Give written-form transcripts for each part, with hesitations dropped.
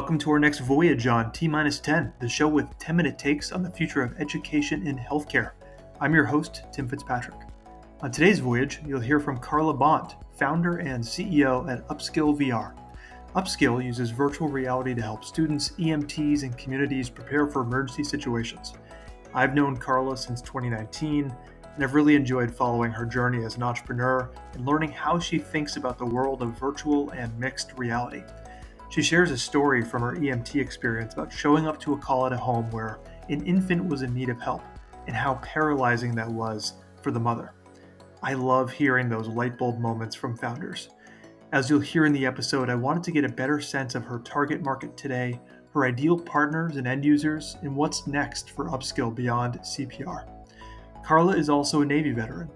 Welcome to our next voyage on T-10, the show with 10-minute takes on the future of education in healthcare. I'm your host, Tim Fitzpatrick. On today's voyage, you'll hear from Carla Bond, founder and CEO at UpSkill VR. UpSkill uses virtual reality to help students, EMTs, and communities prepare for emergency situations. I've known Carla since 2019, and I've really enjoyed following her journey as an entrepreneur and learning how she thinks about the world of virtual and mixed reality. She shares a story from her EMT experience about showing up to a call at a home where an infant was in need of help and how paralyzing that was for the mother. I love hearing those light bulb moments from founders. As you'll hear in the episode, I wanted to get a better sense of her target market today, her ideal partners and end users, and what's next for UpSkill beyond CPR. Carla is also a Navy veteran.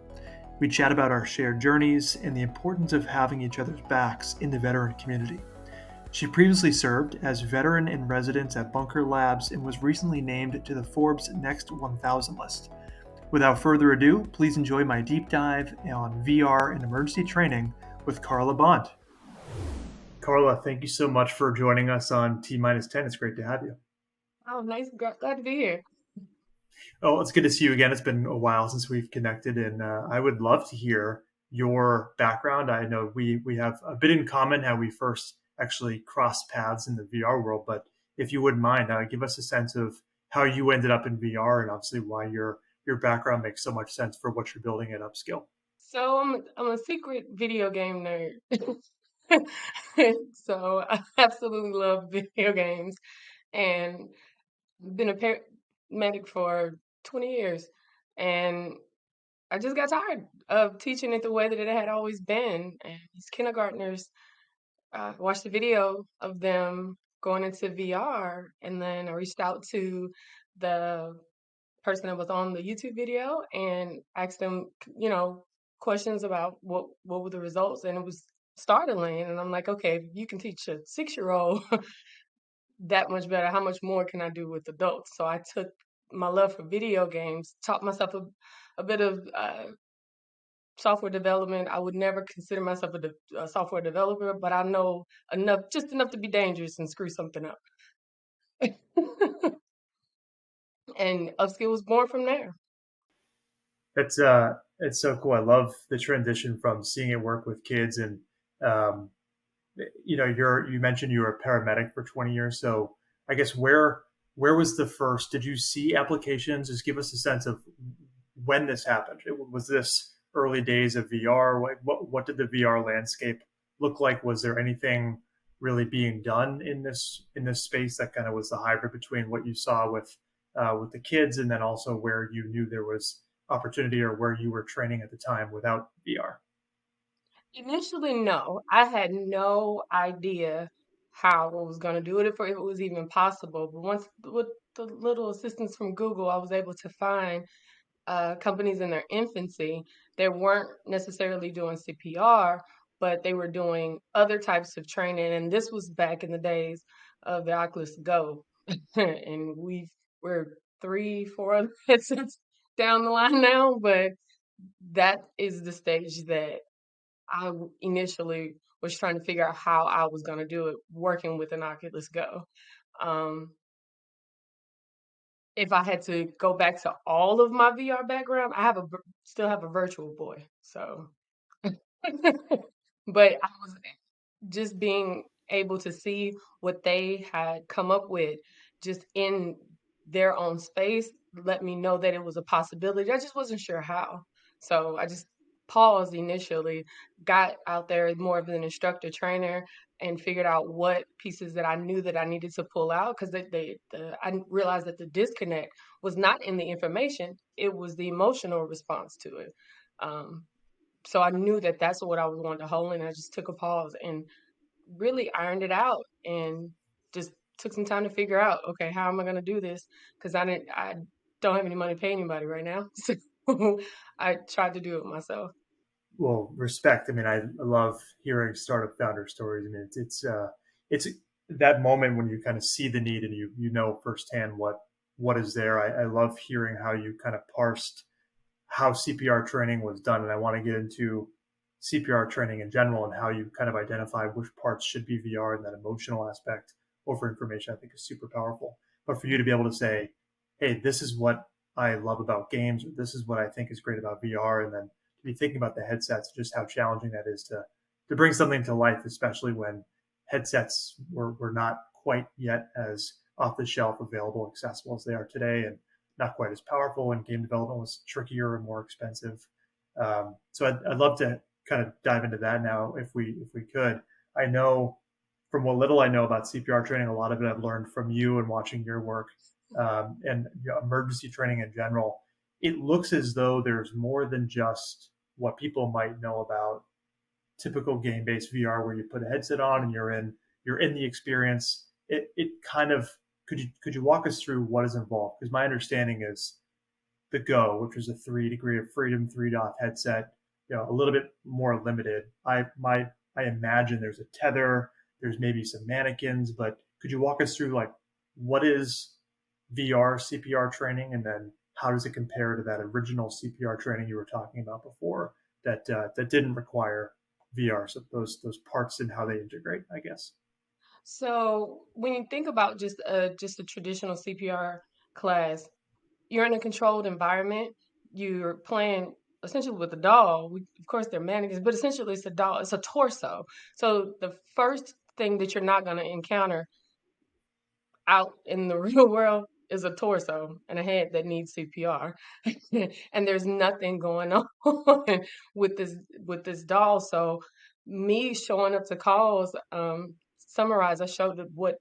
We chat about our shared journeys and the importance of having each other's backs in the veteran community. She previously served as veteran in residence at Bunker Labs and was recently named to the Forbes Next 1000 list. Without further ado, please enjoy my deep dive on VR and emergency training with Carla Bond. Carla, thank you so much for joining us on T-10. It's great to have you. Oh, nice. Glad to be here. Oh, it's good to see you again. It's been a while since we've connected, and I would love to hear your background. I know we have a bit in common how we first actually crossed paths in the VR world, but if you wouldn't mind, give us a sense of how you ended up in VR and obviously why your background makes so much sense for what you're building at UpSkill. So I'm a secret video game nerd. So I absolutely love video games, and been a paramedic for 20 years, and I just got tired of teaching it the way that it had always been. And these kindergartners watched a video of them going into VR, and then I reached out to the person that was on the YouTube video and asked them, questions about what were the results, and it was startling. And I'm like, okay, if you can teach a 6-year-old that much better, how much more can I do with adults? So I took my love for video games, taught myself a bit of software development. I would never consider myself a software developer, but I know just enough to be dangerous and screw something up. And UpSkill was born from there. It's so cool. I love the transition from seeing it work with kids and um, you mentioned you were a paramedic for 20 years. So I guess where was the first? Did you see applications? Just give us a sense of when this happened. Was this early days of VR? What did the VR landscape look like? Was there anything really being done in this space that kind of was the hybrid between what you saw with the kids and then also where you knew there was opportunity or where you were training at the time without VR? Initially, no. I had no idea how I was going to do it, if it was even possible. But once, with the little assistance from Google, I was able to find companies in their infancy that weren't necessarily doing CPR, but they were doing other types of training. And this was back in the days of the Oculus Go. And we're 3, 4 headsets down the line now, but that is the stage that initially was trying to figure out how I was going to do it working with an Oculus Go. Um, if I had to go back to all of my VR background, still have a virtual boy. So, but I was just being able to see what they had come up with just in their own space let me know that it was a possibility. I just wasn't sure how. So I just paused initially, got out there more of an instructor trainer, and figured out what pieces that I knew that I needed to pull out, because I realized that the disconnect was not in the information, it was the emotional response to it. Um, so I knew that that's what I was wanting to hold, and I just took a pause and really ironed it out and just took some time to figure out, okay, how am I going to do this? Because I don't have any money to pay anybody right now. So I tried to do it myself. Well, respect. I mean, I love hearing startup founder stories. I mean, it's that moment when you kind of see the need and you know firsthand what is there. I love hearing how you kind of parsed how CPR training was done, and I want to get into CPR training in general and how you kind of identify which parts should be VR and that emotional aspect over information, I think is super powerful. But for you to be able to say, hey, this is what I love about games, or this is what I think is great about VR, and then to be thinking about the headsets, just how challenging that is to bring something to life, especially when headsets were not quite yet as off the shelf available, accessible as they are today, and not quite as powerful. And game development was trickier and more expensive. So I'd love to kind of dive into that now, if we could. I know from what little I know about CPR training, a lot of it I've learned from you and watching your work, and emergency training in general. It looks as though there's more than just what people might know about typical game-based VR, where you put a headset on and you're in the experience. It kind of, could you walk us through what is involved? Because my understanding is the Go, which was a 3 degree of freedom 3 DOF headset, a little bit more limited. I imagine there's a tether, there's maybe some mannequins, but could you walk us through, like, what is VR CPR training, and then how does it compare to that original CPR training you were talking about before that didn't require VR? So those parts and how they integrate, I guess. So when you think about just a traditional CPR class, you're in a controlled environment. You're playing essentially with a doll. Of course, they're mannequins, but essentially it's a doll. It's a torso. So the first thing that you're not going to encounter out in the real world is a torso and a head that needs CPR. And there's nothing going on with this doll. So me showing up to calls, summarize, I showed that what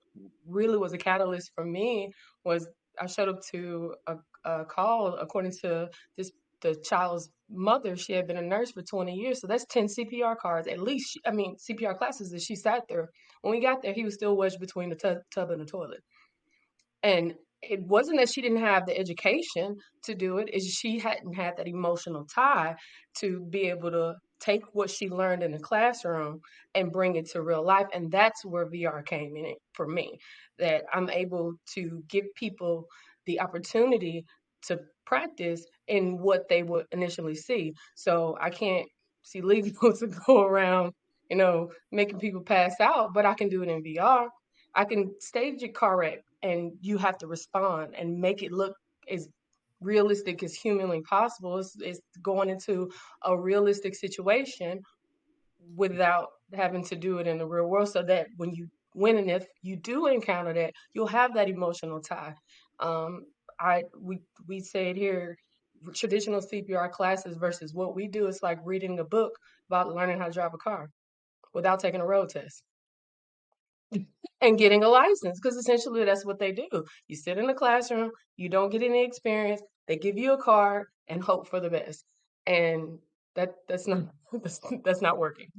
really was a catalyst for me was I showed up to a call according to the child's mother. She had been a nurse for 20 years. So that's 10 CPR cards, at least. I mean, CPR classes that she sat there. When we got there, he was still wedged between the tub and the toilet. And it wasn't that she didn't have the education to do it, is she hadn't had that emotional tie to be able to take what she learned in the classroom and bring it to real life. And that's where VR came in it for me, that I'm able to give people the opportunity to practice in what they would initially see. So I can't see legal to go around, making people pass out, but I can do it in VR. I can stage a car wreck and you have to respond and make it look as realistic as humanly possible. It's going into a realistic situation without having to do it in the real world, so that when and if you do encounter that, you'll have that emotional tie. Um, we say it here, traditional CPR classes versus what we do, it's like reading a book about learning how to drive a car without taking a road test and getting a license, because essentially that's what they do. You sit in the classroom, you don't get any experience, they give you a card and hope for the best. And that's not that's not working,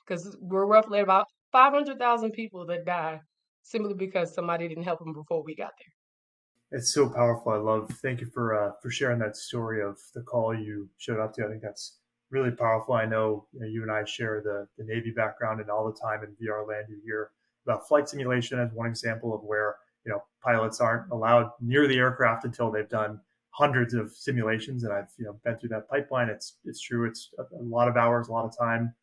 because we're roughly about 500,000 people that die simply because somebody didn't help them before we got there. It's so powerful. I love. Thank you for sharing that story of the call you showed up to. I think that's really powerful. I know, you and I share the Navy background, and all the time in VR land you hear about flight simulation as one example of where pilots aren't allowed near the aircraft until they've done hundreds of simulations. And I've been through that pipeline. It's true. It's a lot of hours, a lot of time,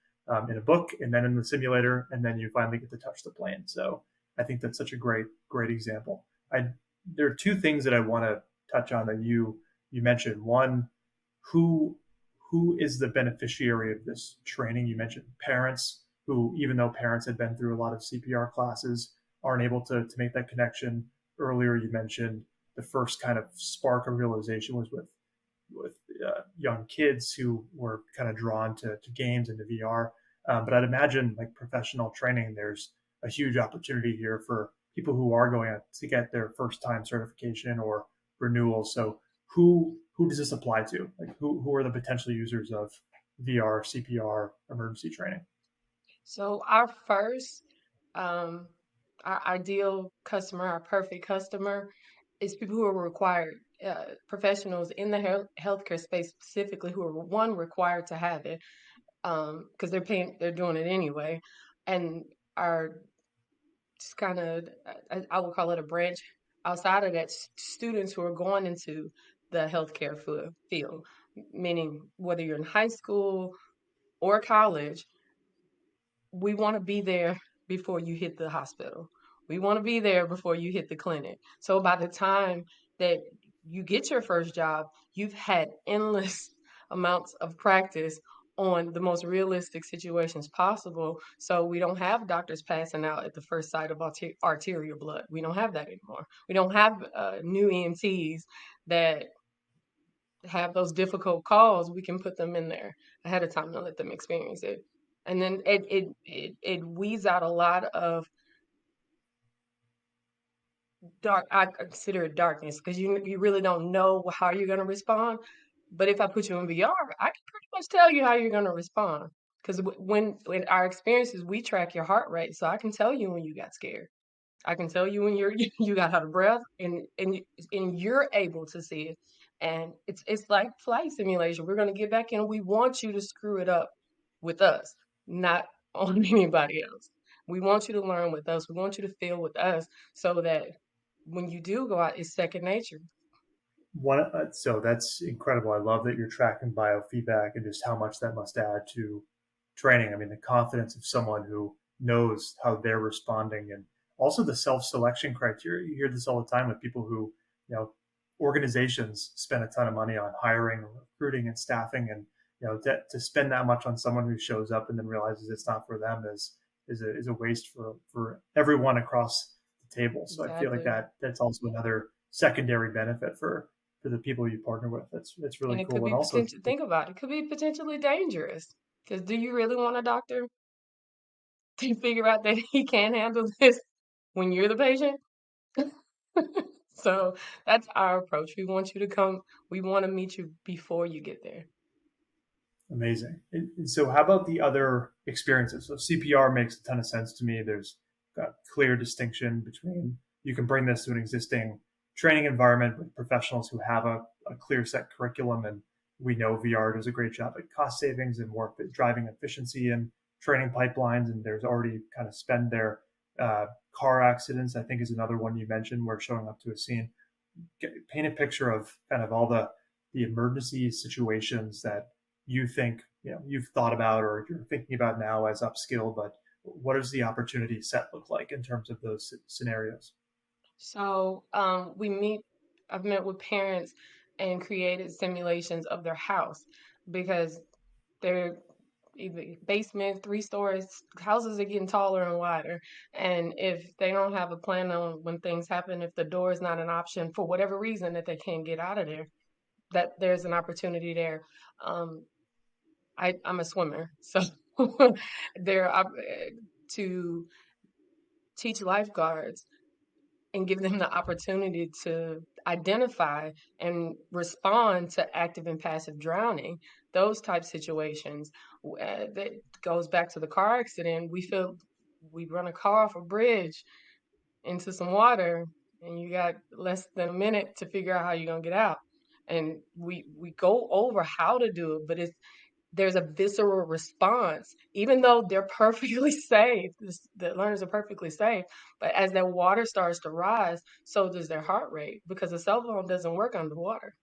in a book, and then in the simulator, and then you finally get to touch the plane. So I think that's such a great example. I There are two things that I want to touch on that you mentioned. One, who who is the beneficiary of this training? You mentioned parents who, even though parents had been through a lot of CPR classes, aren't able to make that connection. Earlier, you mentioned the first kind of spark of realization was with young kids who were kind of drawn to games and to VR. But I'd imagine, like professional training, there's a huge opportunity here for people who are going to get their first time certification or renewal. So who does this apply to? Like who are the potential users of VR, CPR, emergency training? So um, our ideal customer, our perfect customer, is people who are required, professionals in the healthcare space specifically, who are one required to have it, because they're doing it anyway, and are just kind of, I would call it a branch outside of that, students who are going into the healthcare field, meaning whether you're in high school or college, we want to be there before you hit the hospital. We want to be there before you hit the clinic. So by the time that you get your first job, you've had endless amounts of practice on the most realistic situations possible. So we don't have doctors passing out at the first sight of arterial blood. We don't have that anymore. We don't have new EMTs that have those difficult calls. We can put them in there ahead of time and let them experience it. And then it weeds out a lot of dark. I consider it darkness because you really don't know how you're going to respond. But if I put you in VR, I can pretty much tell you how you're going to respond. Because when in our experiences, we track your heart rate, so I can tell you when you got scared. I can tell you when you got out of breath, and you're able to see it. And it's like flight simulation. We're going to get back in. We want you to screw it up with us, not on anybody else. We want you to learn with us. We want you to feel with us, so that when you do go out, it's second nature. So that's incredible. I love that you're tracking biofeedback and just how much that must add to training. I mean, the confidence of someone who knows how they're responding, and also the self-selection criteria. You hear this all the time with people who, you know, organizations spend a ton of money on hiring, recruiting, and staffing, and to spend that much on someone who shows up and then realizes it's not for them is a waste for everyone across the table. So I feel like Exactly. that's also another secondary benefit for the people you partner with. That's And really it could cool. And be also, potential. Think about it. It could be potentially dangerous. Because do you really want a doctor to figure out that he can't handle this when you're the patient? So that's our approach. We want you to come. We want to meet you before you get there. amazing. And so, how about the other experiences? So, CPR makes a ton of sense to me. There's a clear distinction between you can bring this to an existing training environment with professionals who have a clear set curriculum, and we know VR does a great job at cost savings and more driving efficiency in training pipelines. And there's already kind of spend there. Car accidents, I think, is another one you mentioned, where showing up to a scene. Paint a picture of kind of all the emergency situations that you think you've thought about or you're thinking about now as upskill, but what does the opportunity set look like in terms of those scenarios? So we meet. I've met with parents and created simulations of their house because they're either basement, 3 stories, houses are getting taller and wider. And if they don't have a plan on when things happen, if the door is not an option for whatever reason that they can't get out of there, that there's an opportunity there. Um, I'm a swimmer, so there to teach lifeguards and give them the opportunity to identify and respond to active and passive drowning, those type situations. That goes back to the car accident. We run a car off a bridge into some water, and you got less than a minute to figure out how you're gonna get out. And we go over how to do it, but there's a visceral response, even though they're perfectly safe. The learners are perfectly safe, but as that water starts to rise, so does their heart rate because the cell phone doesn't work underwater.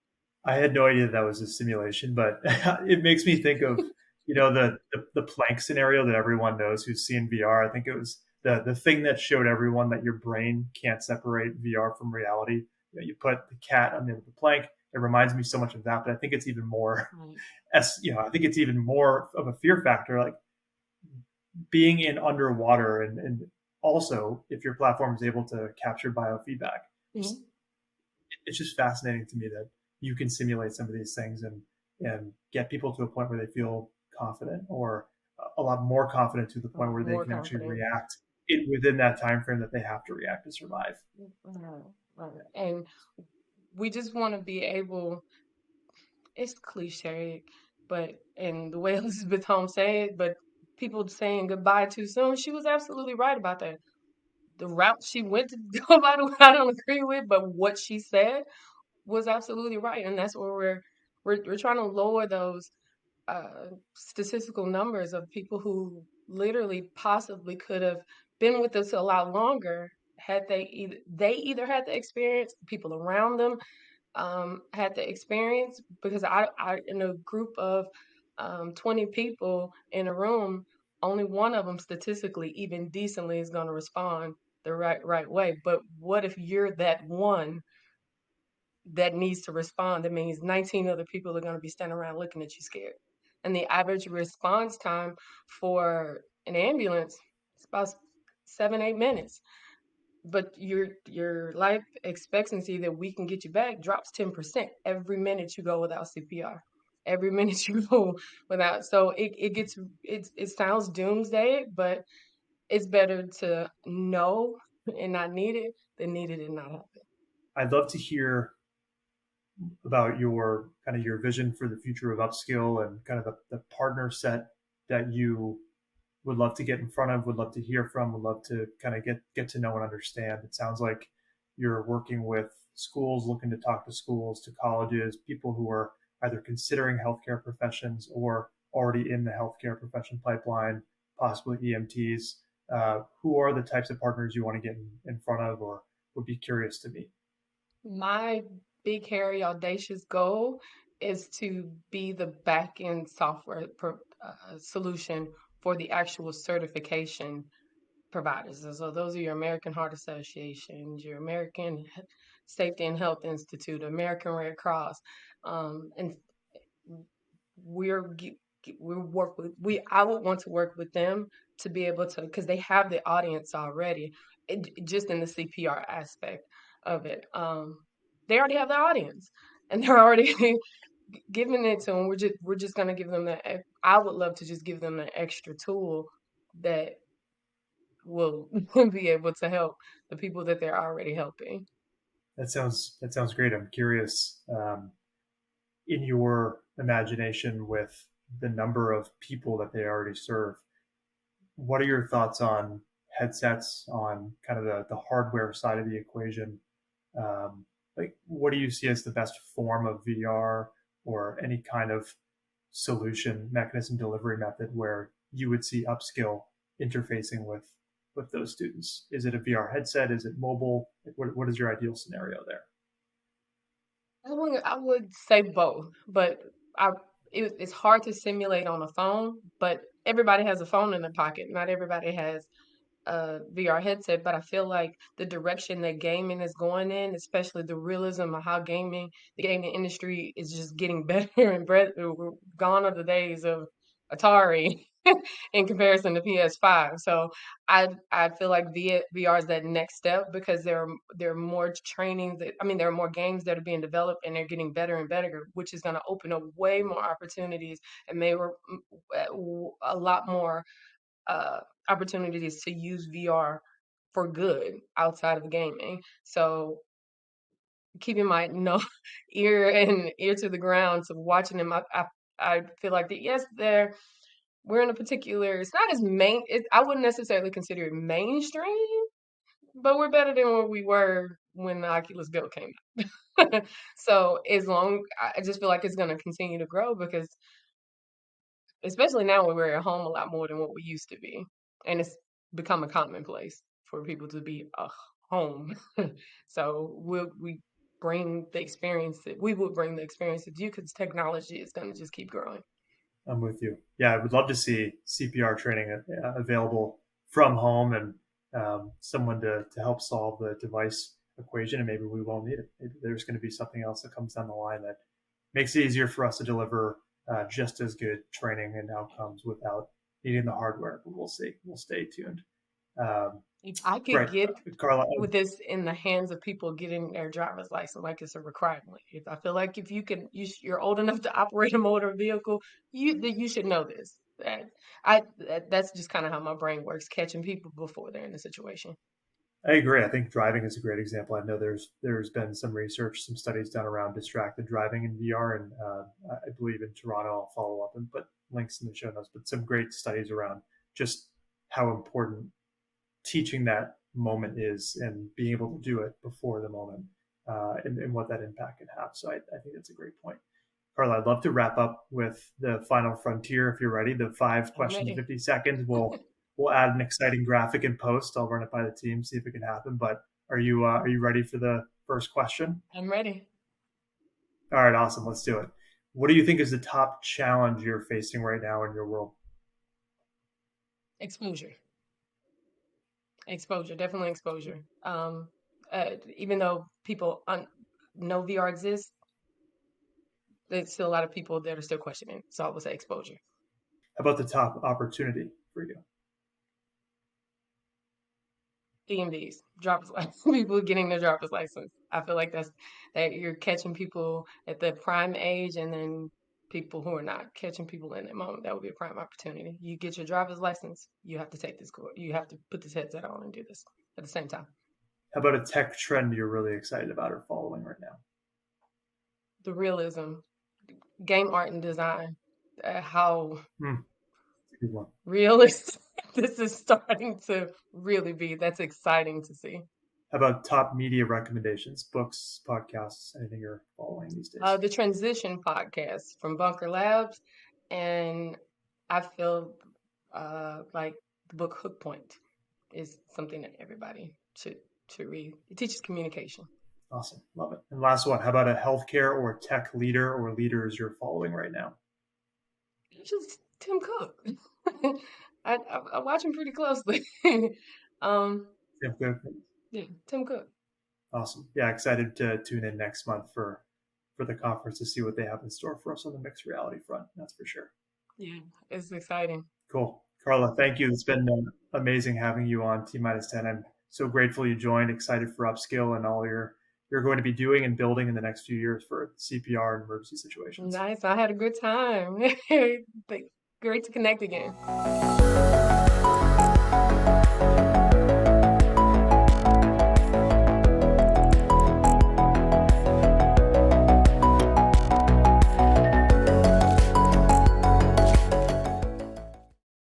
I had no idea that was a simulation, but it makes me think of the plank scenario that everyone knows who's seen VR. I think it was the thing that showed everyone that your brain can't separate VR from reality. You put the cat on the end of the plank. It reminds me so much of that, but I think it's even more Right. I think it's even more of a fear factor, like being in underwater, and also if your platform is able to capture biofeedback. Just Mhm. it's just fascinating to me that you can simulate some of these things and get people to a point where they feel confident, or a lot more confident to the point where they More can actually confident. react within that time frame that they have to react to survive. Right. Right. And we just want to be able, it's cliche, but and the way Elizabeth Holmes said it, but people saying goodbye too soon, she was absolutely right about that. The route she went to go by, I don't agree with, but what she said was absolutely right, and that's where we're trying to lower those statistical numbers of people who literally possibly could have been with us a lot longer had they either had the experience, people around them had the experience, because I in a group of 20 people in a room, only one of them statistically even decently is going to respond the right way. But what if you're that one that needs to respond? That means 19 other people are going to be standing around looking at you scared. And the average response time for an ambulance is about 7-8 minutes. But your life expectancy that we can get you back drops 10% every minute you go without CPR. Every minute you go without, so it sounds doomsday, but it's better to know and not need it than need it and not have it. I'd love to hear about your kind of your vision for the future of upskill and kind of the partner set that you would love to get in front of, would love to hear from, would love to kind of get to know and understand. It sounds like you're working with schools, looking to talk to schools, to colleges, people who are either considering healthcare professions or already in the healthcare profession pipeline, possibly EMTs. Who are the types of partners you want to get in front of or would be curious to meet? My big, hairy, audacious goal is to be the back end software solution for the actual certification providers. So those are your American Heart Association, your American Safety and Health Institute, American Red Cross, and we're we work with we I would want to work with them to be able to, because they have the audience already, just in the CPR aspect of it. They already have the audience, and they're already giving it to them. We're just gonna give them that. I would love to just give them an extra tool that will be able to help the people that they're already helping. That sounds great. I'm curious, in your imagination with the number of people that they already serve. What are your thoughts on headsets, on kind of the hardware side of the equation? Like, what do you see as the best form of VR or any kind of solution, mechanism, delivery method where you would see upskill interfacing with those students? Is it a VR headset? Is it mobile? Like, what is your ideal scenario there? I would say both, but I it's hard to simulate on a phone. But everybody has a phone in their pocket. Not everybody has a VR headset, but I feel like the direction that gaming is going in, especially the realism of how the gaming industry is just getting better and better. We're gone are the days of Atari in comparison to PS5. So I feel like VR is that next step, because there are more trainings that, I mean, there are more games that are being developed and they're getting better and better, which is going to open up way more opportunities and a lot more uh, opportunities to use VR for good outside of gaming. So keeping my ear to the ground to watching them, I feel like that, yes, we're in a particular. It's not as I wouldn't necessarily consider it mainstream, but we're better than what we were when the Oculus Go came out. So I just feel like it's going to continue to grow, because especially now when we're at home a lot more than what we used to be. And it's become a commonplace for people to be home. So we would bring the experience to you, because technology is going to just keep growing. I'm with you. Yeah, I would love to see CPR training available from home and someone to help solve the device equation. And maybe we won't need it. Maybe there's going to be something else that comes down the line that makes it easier for us to deliver just as good training and outcomes without needing the hardware. But we'll see. We'll stay tuned. Um, If I could great, get Carla. with this in the hands of people getting their driver's license, like it's a requirement. If I feel like if you're old enough to operate a motor vehicle, you should know this. That's just kind of how my brain works, catching people before they're in the situation. I agree. I think driving is a great example. I know there's been some research, some studies done around distracted driving in VR, and I believe in Toronto. I'll follow up and put links in the show notes. But some great studies around just how important teaching that moment is and being able to do it before the moment, and what that impact can have. So I think that's a great point. Carla, I'd love to wrap up with the final frontier if you're ready. The five I'm questions, ready. 50 seconds. We'll add an exciting graphic in post. I'll run it by the team, see if it can happen. But are you ready for the first question? I'm ready. All right, awesome. Let's do it. What do you think is the top challenge you're facing right now in your world? Exposure. Exposure, definitely exposure. Even though people know VR exists, there's still a lot of people that are still questioning. So I would say exposure. How about the top opportunity for you? EMDs, driver's license, people getting their driver's license. I feel like that you're catching people at the prime age, and then people who are not catching people in that moment. That would be a prime opportunity. You get your driver's license, you have to take this course. You have to put this headset on and do this at the same time. How about a tech trend you're really excited about or following right now? The realism, game art and design, how Good one. realistic this is starting to really be. That's exciting to see. How about top media recommendations, books, podcasts, anything you're following these days? The Transition podcast from Bunker Labs, and I feel like the book Hook Point is something that everybody should read. It teaches communication. Awesome. Love it. And last one, how about a healthcare or tech leader or leaders you're following right now? Just Tim Cook. I watch him pretty closely. Tim Cook. Yeah, Tim Cook. Awesome. Yeah, excited to tune in next month for the conference to see what they have in store for us on the mixed reality front. That's for sure. Yeah, it's exciting. Cool. Carla, thank you. It's been amazing having you on T minus 10. I'm so grateful you joined, excited for UpSkill and all you're going to be doing and building in the next few years for CPR and emergency situations. Nice. I had a good time. Great to connect again.